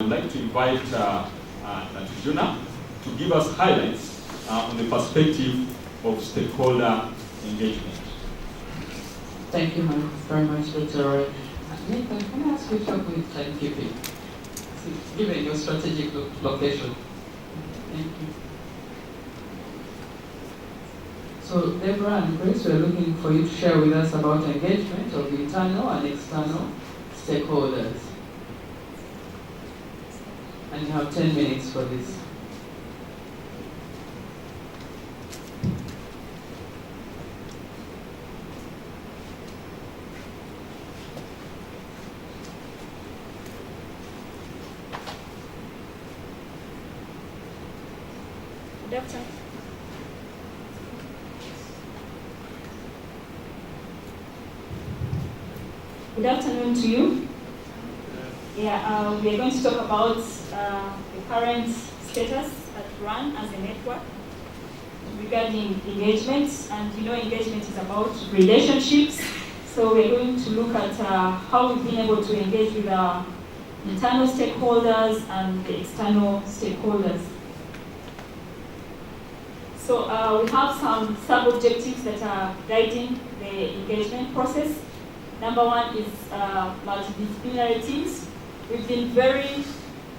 I'd like to invite Naatujuna to give us highlights on the perspective of stakeholder engagement. Thank you very much, Dr. Nathan, can I ask you to help with timekeeping, given your strategic location? Thank you. So, Deborah and Grace, we're looking for you to share with us about engagement of internal and external stakeholders. And you have 10 minutes for this. Good afternoon. Good afternoon to you. We are going to talk about the current status at RUN as a network regarding engagement. And you know, engagement is about relationships. So we're going to look at how we've been able to engage with our internal stakeholders and the external stakeholders. So we have some sub-objectives that are guiding the engagement process. Number one is multidisciplinary teams. We've been very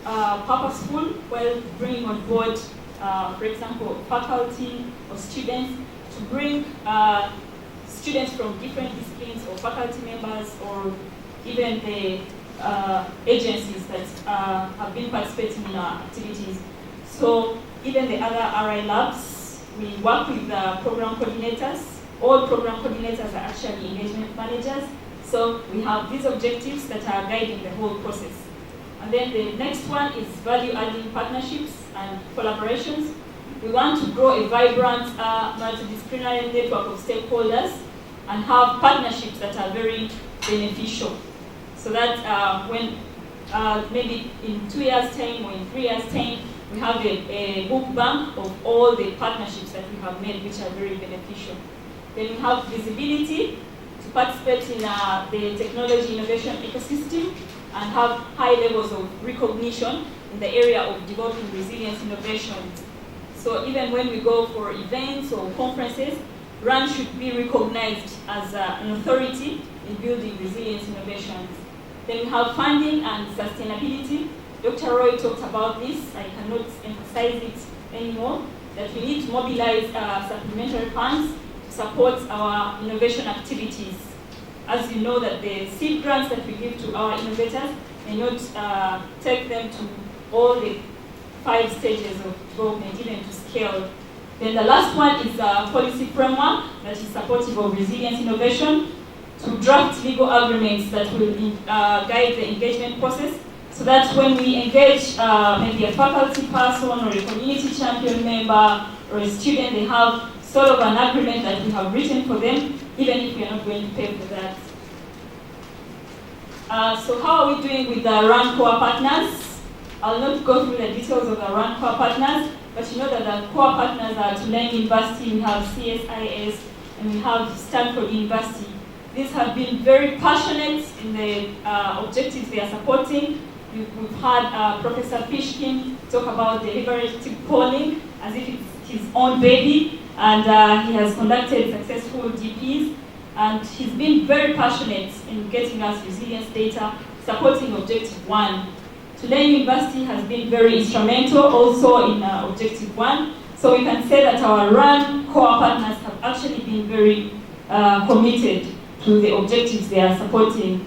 purposeful while bringing on board, for example, faculty or students, to bring students from different disciplines or faculty members or even the agencies that have been participating in our activities. So even the other RI labs, we work with the program coordinators. All program coordinators are actually engagement managers. So we have these objectives that are guiding the whole process. And then the next one is value-adding partnerships and collaborations. We want to grow a vibrant multidisciplinary network of stakeholders and have partnerships that are very beneficial. So that when maybe in 2 years' time or in 3 years' time, we have a book bank of all the partnerships that we have made, which are very beneficial. Then we have visibility to participate in the technology innovation ecosystem and have high levels of recognition in the area of developing resilience innovations. So even when we go for events or conferences, RUN should be recognized as an authority in building resilience innovations. Then we have funding and sustainability. Dr. Roy talked about this. I cannot emphasize it anymore, that we need to mobilize supplementary funds to support our innovation activities. As you know, that the seed grants that we give to our innovators may not take them to all the 5 stages of development, even to scale. Then the last one is a policy framework that is supportive of resilience innovation, to draft legal agreements that will guide the engagement process, so that when we engage maybe a faculty person or a community champion member or a student, they have sort of an agreement that we have written for them, even if we are not going to pay for that. So how are we doing with the RUN core partners? I'll not go through the details of the RUN core partners, but you know that the core partners are Tulane University, we have CSIS, and we have Stanford University. These have been very passionate in the objectives they are supporting. We've had Professor Fishkin talk about deliberative polling as if it's his own baby, and he has conducted successful DPs, and he's been very passionate in getting us resilience data, supporting Objective 1. Tulane University has been very instrumental also in Objective 1, so we can say that our RUN core partners have actually been very committed to the objectives they are supporting.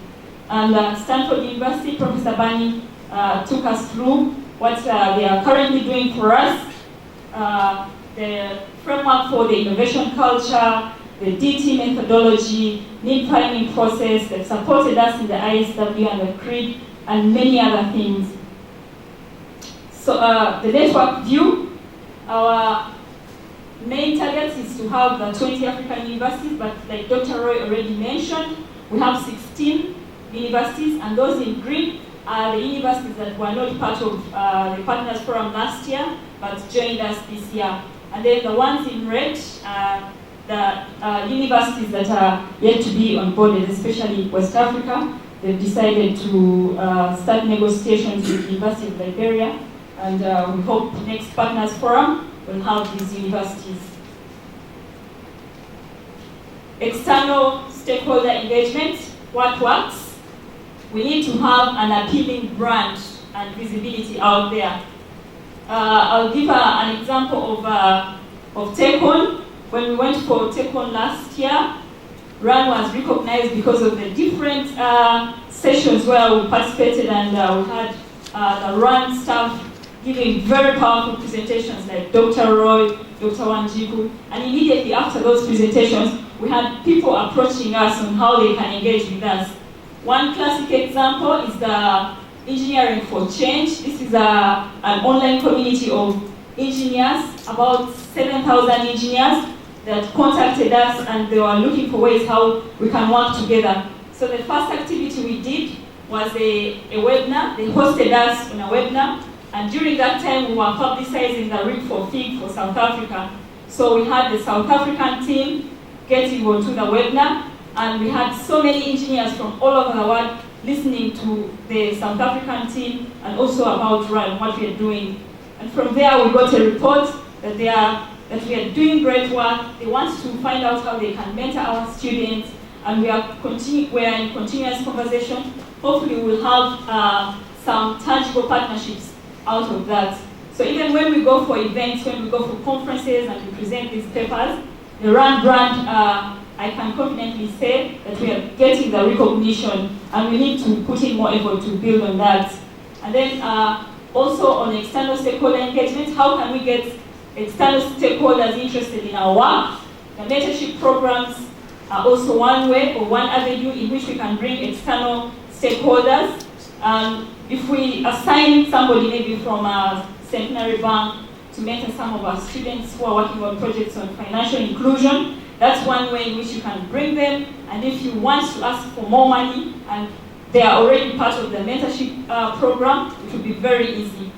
And Stanford University, Professor Bani took us through what they are currently doing for us, the framework for the innovation culture, the DT methodology, need finding process. They've supported us in the ISW and the CREED, and many other things. So the network view, our main target is to have 20 African universities, but like Dr. Roy already mentioned, we have 16 universities, and those in green are the universities that were not part of the Partners Forum last year, but joined us this year. And then the ones in red are the universities that are yet to be onboarded, especially West Africa. they've decided to start negotiations with the University of Liberia, and we hope next Partners Forum will have these universities. External stakeholder engagement, what works? We need to have an appealing brand and visibility out there. I'll give an example of TechOn. When we went for TechOn last year, RAN was recognized because of the different sessions where we participated, and we had the RAN staff giving very powerful presentations like Dr. Roy, Dr. Wanjiku, and immediately after those presentations, we had people approaching us on how they can engage with us. One classic example is the Engineering for Change. This is an online community of engineers, about 7,000 engineers that contacted us, and they were looking for ways how we can work together. So the first activity we did was a webinar. They hosted us on a webinar, and during that time we were publicizing the RIG for FIG for South Africa. So we had the South African team getting onto the webinar, and we had so many engineers from all over the world listening to the South African team and also about RAN, what we are doing. And from there we got a report that we are doing great work. They want to find out how they can mentor our students, and we are in continuous conversation. Hopefully we'll have some tangible partnerships out of that. So even when we go for events, when we go for conferences and we present these papers, the RAN brand, I can confidently say that we are getting the recognition, and we need to put in more effort to build on that. And then also on external stakeholder engagement, how can we get external stakeholders interested in our work? The mentorship programs are also one way or one avenue in which we can bring external stakeholders. If we assign somebody maybe from a Centenary Bank to mentor some of our students who are working on projects on financial inclusion, that's one way in which you can bring them. And if you want to ask for more money and they are already part of the mentorship program, it will be very easy.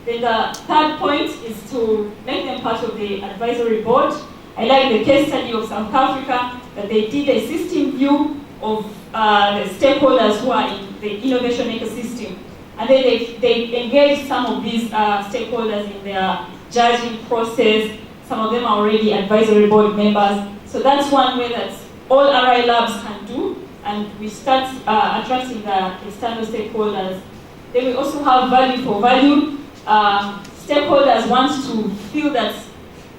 Then the third point is to make them part of the advisory board. I like the case study of South Africa, that they did a system view of the stakeholders who are in the innovation ecosystem. And then they engaged some of these stakeholders in their judging process. Some of them are already advisory board members. So that's one way that all RI labs can do, and we start attracting the external stakeholders. Then we also have value for value. Stakeholders want to feel that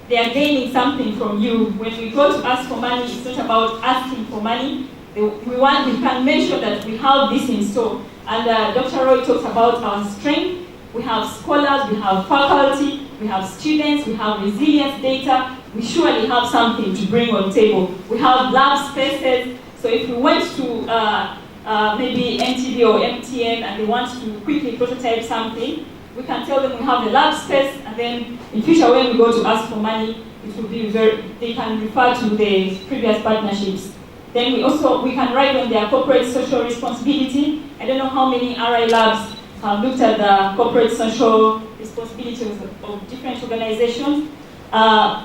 they are gaining something from you. When we go to ask for money, it's not about asking for money. We can make sure that we have this in store. And Dr. Roy talked about our strength. We have scholars, we have faculty, we have students, we have resilience data. We surely have something to bring on the table. We have lab spaces. So if we went to maybe MTV or MTN and they want to quickly prototype something, we can tell them we have the lab space, and then in future when we go to ask for money, it will be they can refer to the previous partnerships. Then we can write on their corporate social responsibility. I don't know how many RI labs have looked at the corporate social responsibility of different organizations.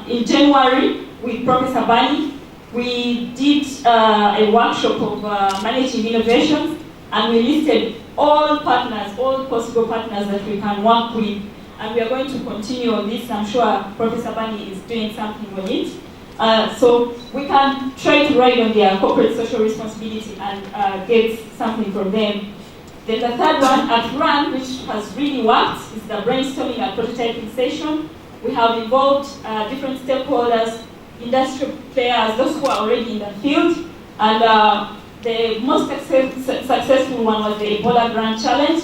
In January, with Professor Bani, we did a workshop of managing innovations, and we listed all partners, all possible partners that we can work with. And we are going to continue on this. I'm sure Professor Bani is doing something on it. So we can try to write on their corporate social responsibility and get something from them. Then the third one at RAN, which has really worked, is the brainstorming and prototyping session. We have involved different stakeholders, industrial players, those who are already in the field. And the most successful one was the Ebola Grant Challenge.